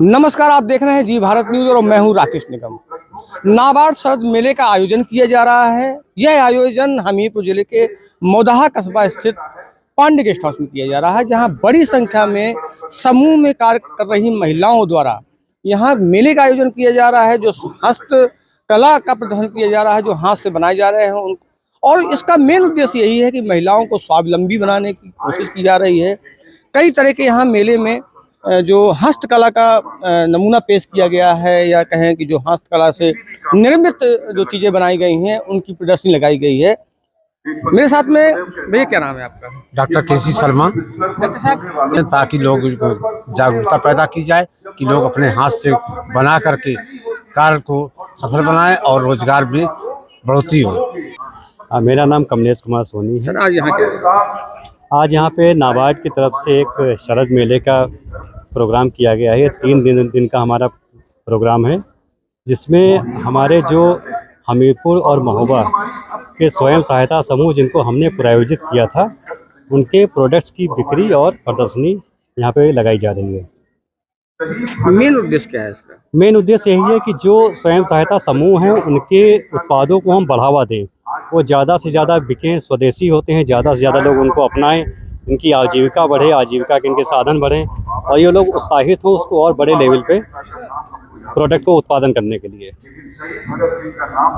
नमस्कार, आप देख रहे हैं जी भारत न्यूज़ और मैं हूं राकेश निगम। नाबार्ड शरद मेले का आयोजन किया जा रहा है। यह आयोजन हमीरपुर जिले के मौदाहा कस्बा स्थित पांडे गेस्ट हाउस में किया जा रहा है, जहां बड़ी संख्या में समूह में कार्य कर रही महिलाओं द्वारा यहां मेले का आयोजन किया जा रहा है। जो हस्तकला का प्रदर्शन किया जा रहा है, जो हाथ से बनाए जा रहे हैं और इसका मेन उद्देश्य यही है कि महिलाओं को स्वावलंबी बनाने की कोशिश की जा रही है। कई तरह के यहाँ मेले में जो हस्तकला का नमूना पेश किया गया है, या कहें कि जो हस्तकला से निर्मित जो चीज़ें बनाई गई हैं उनकी प्रदर्शनी लगाई गई है। मेरे साथ में भैया, क्या नाम है आपका? डॉक्टर केसी शर्मा। डॉक्टर साहब, ताकि लोग जागरूकता पैदा की जाए कि लोग अपने हाथ से बना करके कार्य को सफल बनाएं और रोजगार में बढ़ोतरी हो। मेरा नाम कमलेश कुमार सोनी है। सर आज यहाँ क्या है? आज यहाँ पे नाबार्ड की तरफ से एक शरद मेले का प्रोग्राम किया गया है। 3 दिन का हमारा प्रोग्राम है, जिसमें हमारे जो हमीरपुर और महोबा के स्वयं सहायता समूह जिनको हमने प्रायोजित किया था, उनके प्रोडक्ट्स की बिक्री और प्रदर्शनी यहाँ पे लगाई जा रही है। मेन उद्देश्य क्या है इसका? मेन उद्देश्य यही है कि जो स्वयं सहायता समूह हैं उनके उत्पादों को हम बढ़ावा दें, वो ज़्यादा से ज़्यादा बिकें, स्वदेशी होते हैं, ज़्यादा से ज़्यादा लोग उनको अपनाएं, इनकी आजीविका बढ़े, आजीविका के इनके साधन बढ़ें और ये लोग उत्साहित हों उसको और बड़े लेवल पे प्रोडक्ट को उत्पादन करने के लिए।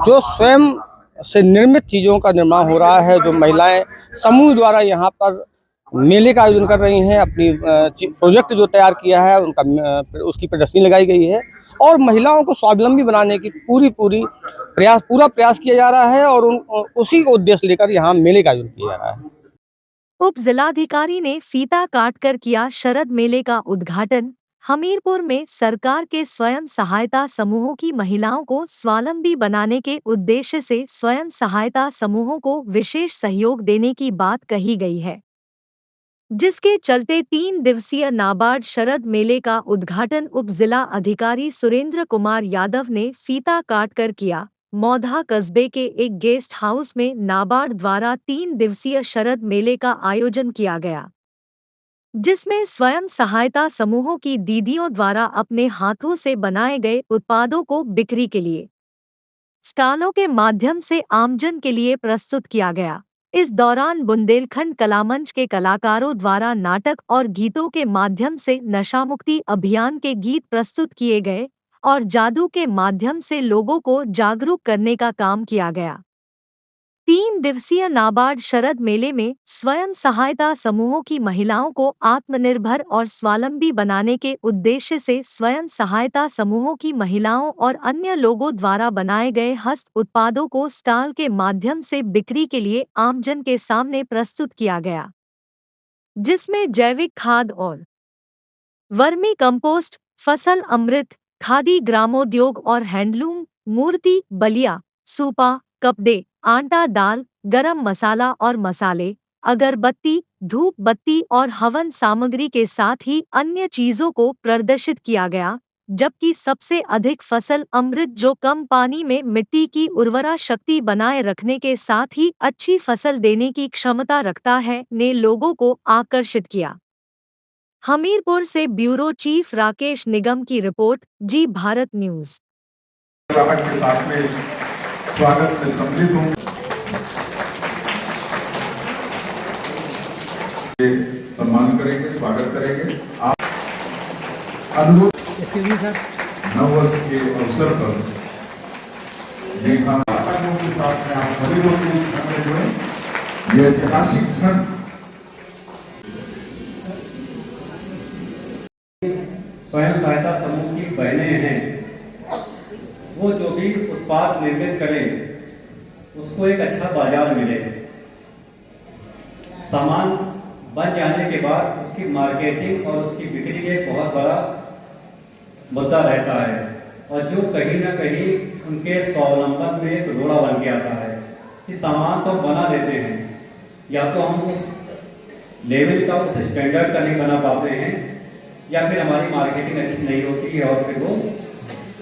जो स्वयं से निर्मित चीज़ों का निर्माण हो रहा है, जो महिलाएं समूह द्वारा यहाँ पर मेले का आयोजन कर रही हैं, अपनी प्रोजेक्ट जो तैयार किया है उनका उसकी प्रदर्शनी लगाई गई है और महिलाओं को स्वावलंबी बनाने की पूरा प्रयास किया जा रहा है और उसी को उद्देश्य लेकर यहाँ मेले का आयोजन किया जा रहा है। उप जिलाधिकारी ने फीता काटकर किया शरद मेले का उद्घाटन। हमीरपुर में सरकार के स्वयं सहायता समूहों की महिलाओं को स्वावलंबी बनाने के उद्देश्य से स्वयं सहायता समूहों को विशेष सहयोग देने की बात कही गई है, जिसके चलते 3 दिवसीय नाबार्ड शरद मेले का उद्घाटन उप जिला अधिकारी सुरेंद्र कुमार यादव ने फीता काटकर किया। मौदाहा कस्बे के एक गेस्ट हाउस में नाबार्ड द्वारा 3 दिवसीय शरद मेले का आयोजन किया गया, जिसमें स्वयं सहायता समूहों की दीदियों द्वारा अपने हाथों से बनाए गए उत्पादों को बिक्री के लिए स्टॉलों के माध्यम से आमजन के लिए प्रस्तुत किया गया। इस दौरान बुंदेलखंड कलामंच के कलाकारों द्वारा नाटक और गीतों के माध्यम से नशामुक्ति अभियान के गीत प्रस्तुत किए गए और जादू के माध्यम से लोगों को जागरूक करने का काम किया गया। 3 दिवसीय नाबार्ड शरद मेले में स्वयं सहायता समूहों की महिलाओं को आत्मनिर्भर और स्वावलंबी बनाने के उद्देश्य से स्वयं सहायता समूहों की महिलाओं और अन्य लोगों द्वारा बनाए गए हस्त उत्पादों को स्टॉल के माध्यम से बिक्री के लिए आमजन के सामने प्रस्तुत किया गया, जिसमें जैविक खाद और वर्मी कंपोस्ट, फसल अमृत, खादी ग्रामोद्योग और हैंडलूम, मूर्ति, बलिया, सूपा, कपड़े, आटा, दाल, गरम मसाला और मसाले, अगरबत्ती, धूप बत्ती और हवन सामग्री के साथ ही अन्य चीजों को प्रदर्शित किया गया, जबकि सबसे अधिक फसल अमृत, जो कम पानी में मिट्टी की उर्वरा शक्ति बनाए रखने के साथ ही अच्छी फसल देने की क्षमता रखता है, ने लोगों को आकर्षित किया। हमीरपुर से ब्यूरो चीफ राकेश निगम की रिपोर्ट, जी भारत न्यूज। के साथ में स्वागत में सम्मिलित होंगे, सम्मान करेंगे, स्वागत करेंगे। आप अनुरोध नववर्ष के अवसर पर के साथ में आप सभी लोग इस क्षण में जुड़े। यह ऐतिहासिक क्षण स्वयं सहायता समूह की बहनें हैं, वो जो भी उत्पाद निर्मित करें उसको एक अच्छा बाजार मिले। सामान बन जाने के बाद उसकी मार्केटिंग और उसकी बिक्री एक बहुत बड़ा मुद्दा रहता है और जो कहीं ना कहीं उनके स्वावलंबन में एक रोड़ा बन के आता है कि सामान तो बना देते हैं, या तो हम उस लेवल का, उस स्टैंडर्ड का नहीं बना पाते हैं, या फिर हमारी मार्केटिंग अच्छी नहीं होती है और फिर वो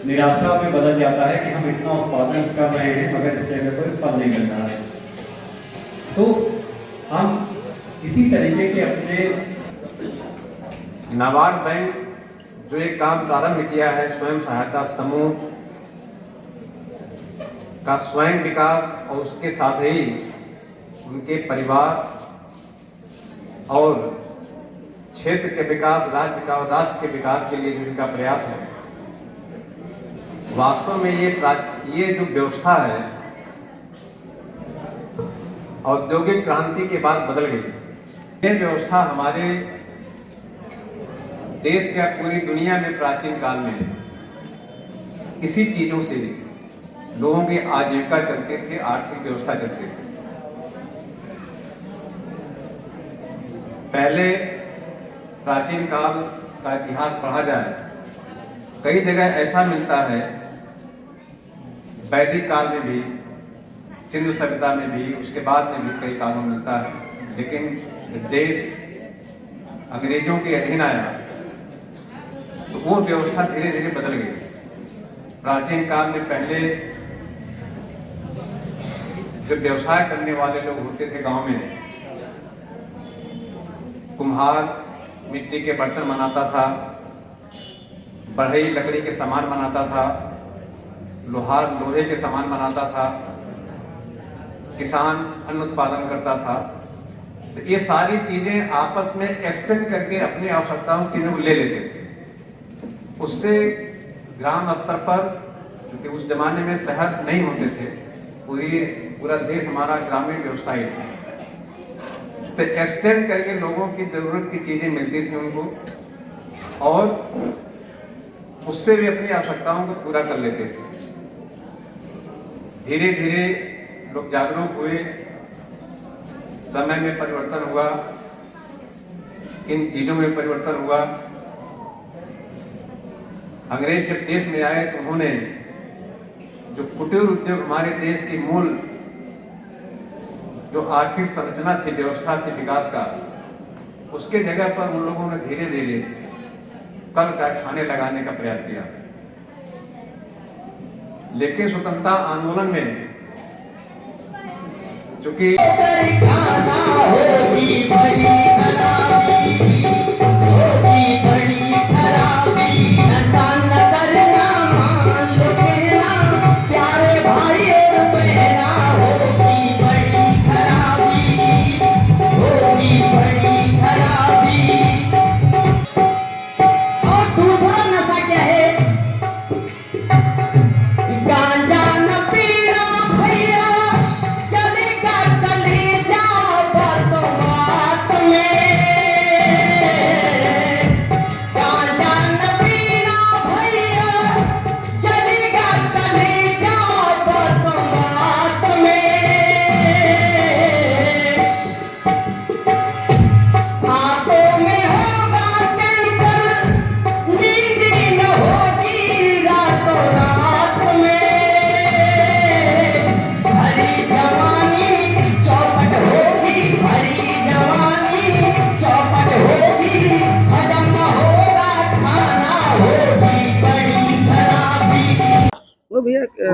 निराशा में बदल जाता है कि हम इतना उत्पादन कर रहे हैं मगर इससे हमें कोई फल नहीं मिल रहा है। तो हम इसी तरीके के अपने नाबार्ड बैंक जो एक काम प्रारंभ किया है स्वयं सहायता समूह का स्वयं विकास और उसके साथ ही उनके परिवार और क्षेत्र के विकास, राज्य का और राष्ट्र के विकास के लिए जो इनका प्रयास है, वास्तव में ये जो व्यवस्था है औद्योगिक क्रांति के बाद बदल गई। ये व्यवस्था हमारे देश के पूरी दुनिया में प्राचीन काल में इसी चीजों से लोगों की आजीविका चलती थी, आर्थिक व्यवस्था चलती थी। पहले प्राचीन काल का इतिहास पढ़ा जाए, कई जगह ऐसा मिलता है, वैदिक काल में भी, सिंधु सभ्यता में भी, उसके बाद में भी कई कालों में मिलता है, लेकिन जब देश अंग्रेजों के अधीन आया तो वो व्यवस्था धीरे धीरे बदल गई। प्राचीन काल में पहले जो व्यवसाय करने वाले लोग होते थे गांव में, कुम्हार मिट्टी के बर्तन बनाता था, बढ़ई लकड़ी के सामान बनाता था, लोहार लोहे के सामान बनाता था, किसान अन्न उत्पादन करता था। तो ये सारी चीजें आपस में एक्सचेंज करके अपनी आवश्यकताओं की चीजों को ले लेते थे। उससे ग्राम स्तर पर, क्योंकि उस जमाने में शहर नहीं होते थे, पूरा देश हमारा ग्रामीण व्यवसाय था, तो एक्सचेंज करके लोगों की जरूरत की चीजें मिलती थी उनको, और उससे भी अपनी आवश्यकताओं को पूरा कर लेते थे। धीरे धीरे लोग जागरूक हुए, समय में परिवर्तन हुआ, इन चीजों में परिवर्तन हुआ। अंग्रेज जब देश में आए तो उन्होंने जो कुटीर उद्योग, हमारे देश की मूल जो आर्थिक संरचना थी, व्यवस्था थी विकास का, उसके जगह पर उन लोगों ने धीरे धीरे कल कारखाने लगाने का प्रयास किया। लेकिन स्वतंत्रता आंदोलन में चूंकि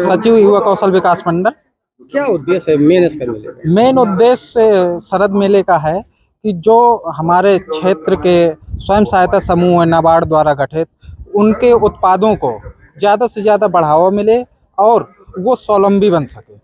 सचिव युवा कौशल विकास मंडल। क्या उद्देश्य है मेन इसका मेले का? मेन उद्देश्य शरद मेले का है कि जो हमारे क्षेत्र के स्वयं सहायता समूह है नाबार्ड द्वारा गठित, उनके उत्पादों को ज़्यादा से ज़्यादा बढ़ावा मिले और वो स्वावलंबी बन सके।